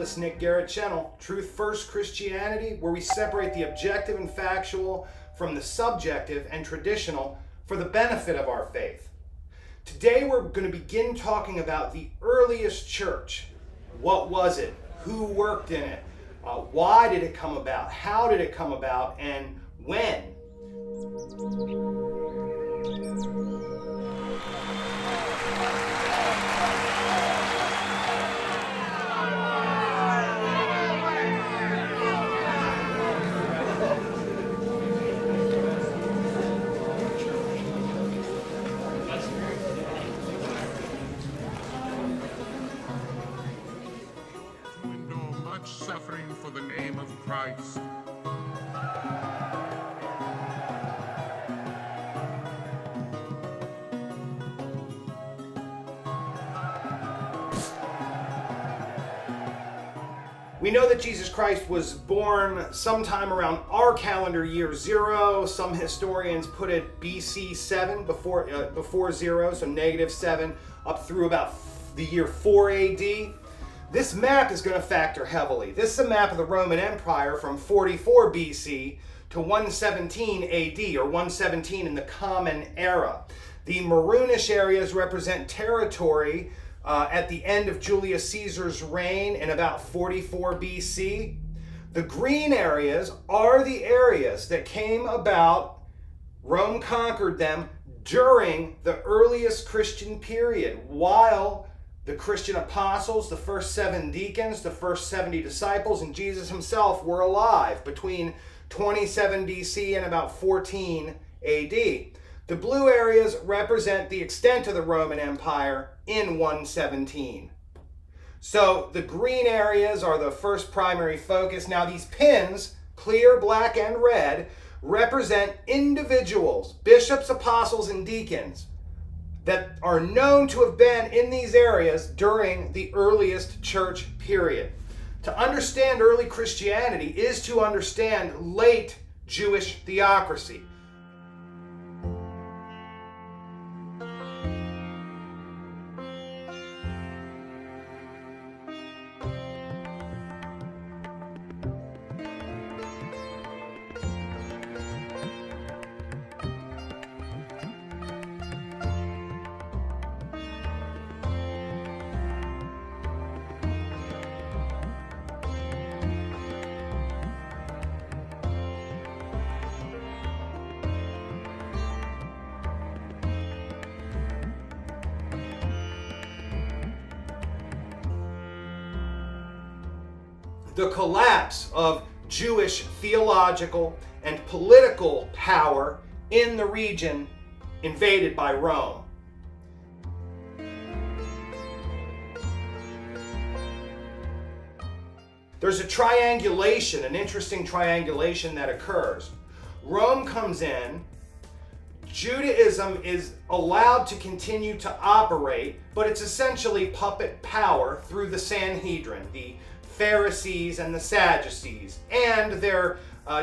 Evangelist Nick Garrett channel, Truth First Christianity, where we separate the objective and factual from the subjective and traditional for the benefit of our faith. Today we're going to begin talking about the earliest church. What was it? Who worked in it? Why did it come about? How did it come about? And when? Suffering for the name of Christ. We know that Jesus Christ was born sometime around our calendar year 0. Some historians put it BC 7, before 0, so -7, up through about the year 4 AD. This map is going to factor heavily. This is a map of the Roman Empire from 44 BC to 117 AD, or 117 in the Common Era. The maroonish areas represent territory at the end of Julius Caesar's reign in about 44 BC. The green areas are the areas that came about, Rome conquered them during the earliest Christian period, while the Christian apostles, the first 7 deacons, the first 70 disciples, and Jesus himself were alive between 27 BC and about 14 AD. The blue areas represent the extent of the Roman Empire in 117. So the green areas are the first primary focus. Now these pins, clear, black, and red, represent individuals, bishops, apostles, and deacons that are known to have been in these areas during the earliest church period. To understand early Christianity is to understand late Jewish theocracy. The collapse of Jewish theological and political power in the region invaded by Rome. There's a triangulation, an interesting triangulation that occurs. Rome comes in, Judaism is allowed to continue to operate, but it's essentially puppet power through the Sanhedrin, the Pharisees and the Sadducees, and their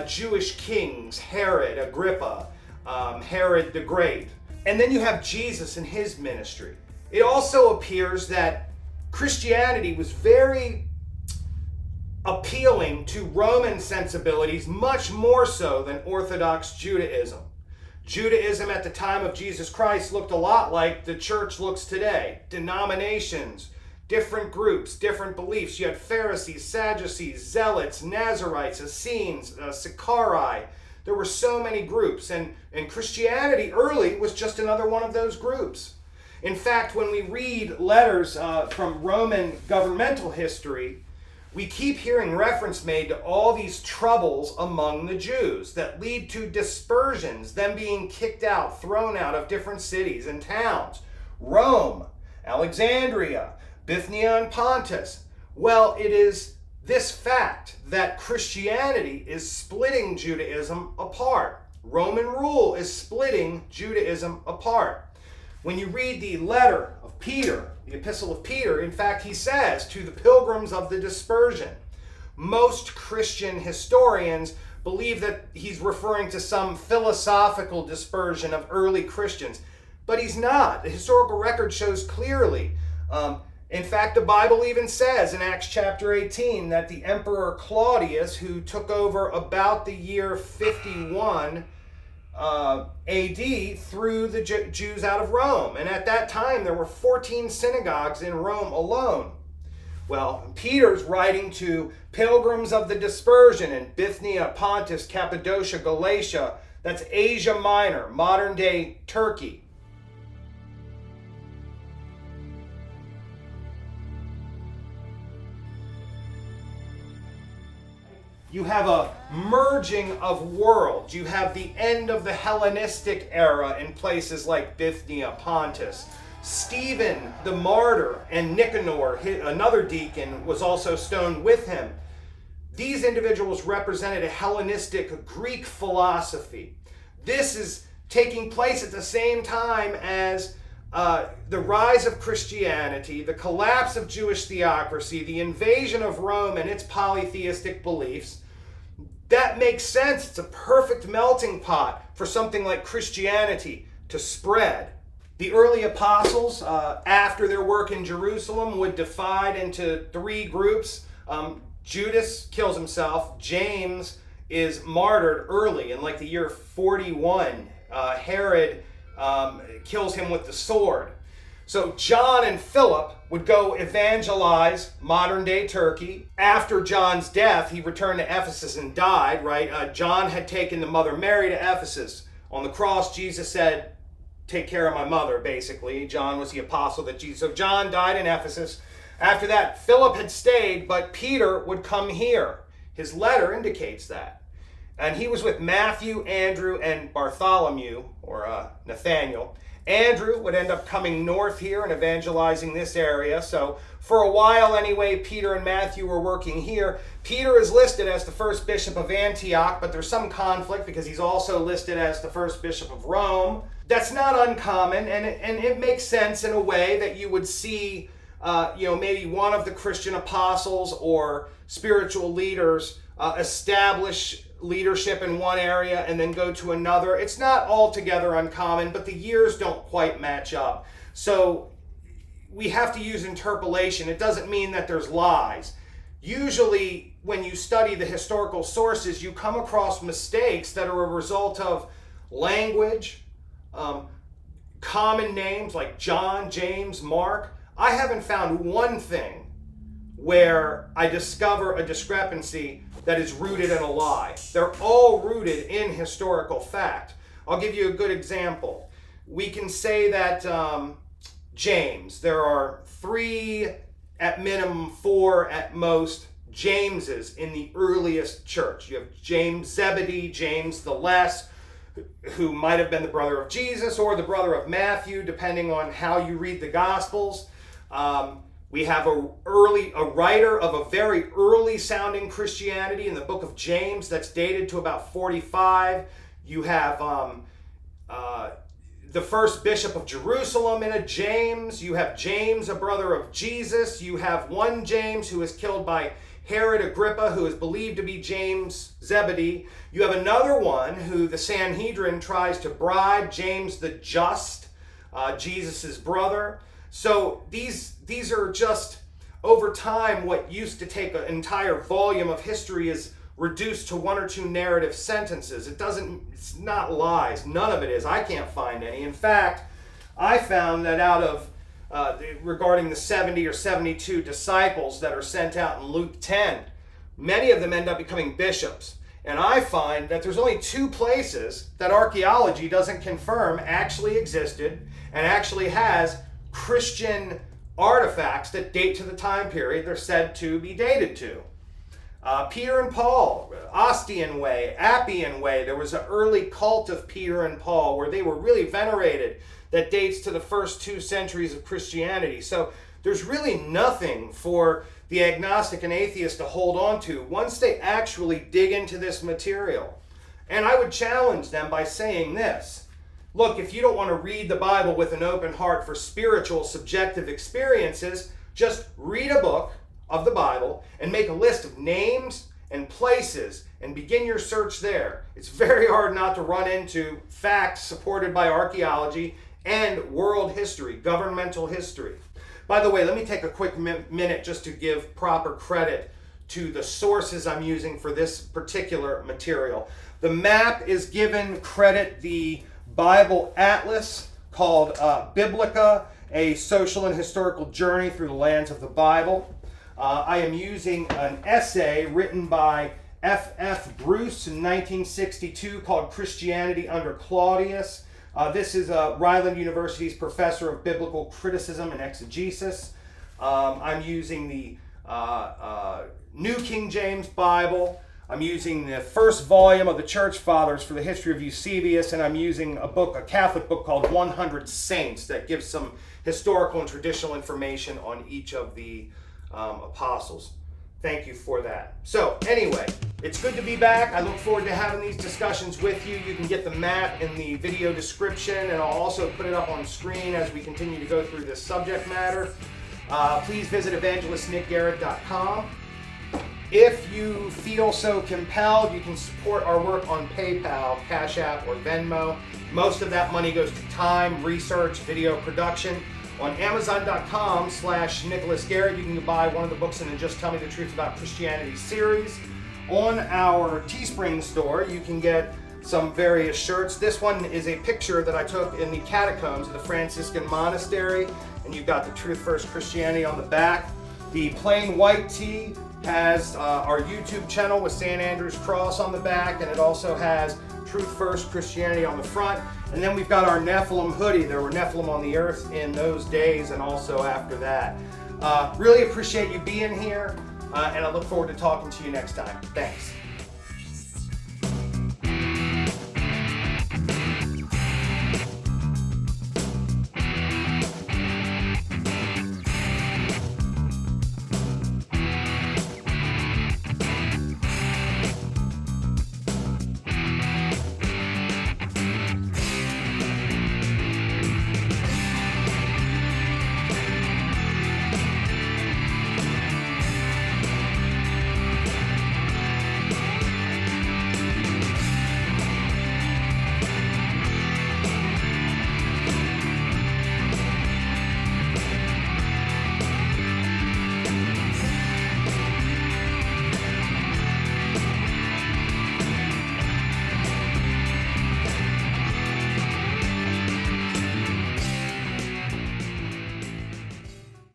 Jewish kings, Herod, Agrippa, Herod the Great. And then you have Jesus and his ministry. It also appears that Christianity was very appealing to Roman sensibilities, much more so than Orthodox Judaism. Judaism at the time of Jesus Christ looked a lot like the church looks today. Denominations, different groups, different beliefs. You had Pharisees, Sadducees, Zealots, Nazarites, Essenes, Sicarii. There were so many groups, and Christianity early was just another one of those groups. In fact, when we read letters from Roman governmental history, we keep hearing reference made to all these troubles among the Jews that lead to dispersions, them being kicked out, thrown out of different cities and towns. Rome, Alexandria, Bithynia and Pontus. Well, it is this fact that Christianity is splitting Judaism apart. Roman rule is splitting Judaism apart. When you read the letter of Peter, the epistle of Peter, in fact, he says to the pilgrims of the dispersion, most Christian historians believe that he's referring to some philosophical dispersion of early Christians, but he's not. The historical record shows clearly In fact, the Bible even says in Acts chapter 18 that the Emperor Claudius, who took over about the year 51 AD, threw the Jews out of Rome. And at that time, there were 14 synagogues in Rome alone. Well, Peter's writing to pilgrims of the dispersion in Bithynia, Pontus, Cappadocia, Galatia. That's Asia Minor, modern-day Turkey. You have a merging of worlds. You have the end of the Hellenistic era in places like Bithynia, Pontus. Stephen, the martyr, and Nicanor, another deacon, was also stoned with him. These individuals represented a Hellenistic Greek philosophy. This is taking place at the same time as the rise of Christianity, the collapse of Jewish theocracy, the invasion of Rome and its polytheistic beliefs. That makes sense. It's a perfect melting pot for something like Christianity to spread. The early apostles, after their work in Jerusalem, would divide into three groups. Judas kills himself. James is martyred early in like the year 41. Herod kills him with the sword. So John and Philip would go evangelize modern-day Turkey. After John's death, he returned to Ephesus and died, right? John had taken the Mother Mary to Ephesus. On the cross, Jesus said, take care of my mother, basically. John was the apostle that Jesus... So John died in Ephesus. After that, Philip had stayed, but Peter would come here. His letter indicates that. And he was with Matthew, Andrew, and Bartholomew, or Nathaniel. Andrew would end up coming north here and evangelizing this area. So for a while anyway, Peter and Matthew were working here. Peter is listed as the first bishop of Antioch, but there's some conflict because he's also listed as the first bishop of Rome. That's not uncommon, and it makes sense in a way that you would see maybe one of the Christian apostles or spiritual leaders establish leadership in one area and then go to another. It's not altogether uncommon, but the years don't quite match up. So we have to use interpolation. It doesn't mean that there's lies. Usually when you study the historical sources, you come across mistakes that are a result of language, common names like John, James, Mark. I haven't found one thing where I discover a discrepancy that is rooted in a lie. They're all rooted in historical fact. I'll give you a good example. We can say that James, there are 3, at minimum 4 at most, Jameses in the earliest church. You have James Zebedee, James the Less, who might have been the brother of Jesus or the brother of Matthew, depending on how you read the Gospels. We have a writer of a very early sounding Christianity in the book of James that's dated to about 45. You have the first bishop of Jerusalem in a James. You have James, a brother of Jesus. You have one James who is killed by Herod Agrippa, who is believed to be James Zebedee. You have another one who the Sanhedrin tries to bribe, James the Just, Jesus' brother. So these are just, over time, what used to take an entire volume of history is reduced to 1 or 2 narrative sentences. It's not lies. None of it is. I can't find any. In fact, I found that out of, regarding the 70 or 72 disciples that are sent out in Luke 10, many of them end up becoming bishops. And I find that there's only 2 places that archaeology doesn't confirm actually existed and actually has Christian artifacts that date to the time period they're said to be dated to. Peter and Paul, Ostian Way, Appian Way, there was an early cult of Peter and Paul where they were really venerated that dates to the first 2 centuries of Christianity. So there's really nothing for the agnostic and atheist to hold on to once they actually dig into this material. And I would challenge them by saying this. Look, if you don't want to read the Bible with an open heart for spiritual, subjective experiences, just read a book of the Bible and make a list of names and places and begin your search there. It's very hard not to run into facts supported by archaeology and world history, governmental history. By the way, let me take a quick minute just to give proper credit to the sources I'm using for this particular material. The map is given credit the Bible Atlas called Biblica, a social and historical journey through the lands of the Bible. I am using an essay written by F.F. Bruce in 1962 called Christianity Under Claudius. This is Ryland University's professor of biblical criticism and exegesis. I'm using the New King James Bible. I'm using the first volume of the Church Fathers for the history of Eusebius, and I'm using a Catholic book called 100 Saints that gives some historical and traditional information on each of the apostles. Thank you for that. So anyway, it's good to be back. I look forward to having these discussions with you. You can get the map in the video description, and I'll also put it up on screen as we continue to go through this subject matter. Please visit EvangelistNickG.com. If you feel so compelled, you can support our work on PayPal, Cashapp, or Venmo. Most of that money goes to time, research, video production. On Amazon.com/NicholasGarrett, you can buy one of the books in the Just Tell Me the Truth About Christianity series. On our Teespring store, you can get some various shirts. This one is a picture that I took in the catacombs of the Franciscan monastery, and you've got the Truth First Christianity on the back. The plain white tee has our YouTube channel with St. Andrew's Cross on the back, and it also has Truth First Christianity on the front. And then we've got our Nephilim hoodie. There were Nephilim on the earth in those days and also after that. Really appreciate you being here, and I look forward to talking to you next time. Thanks.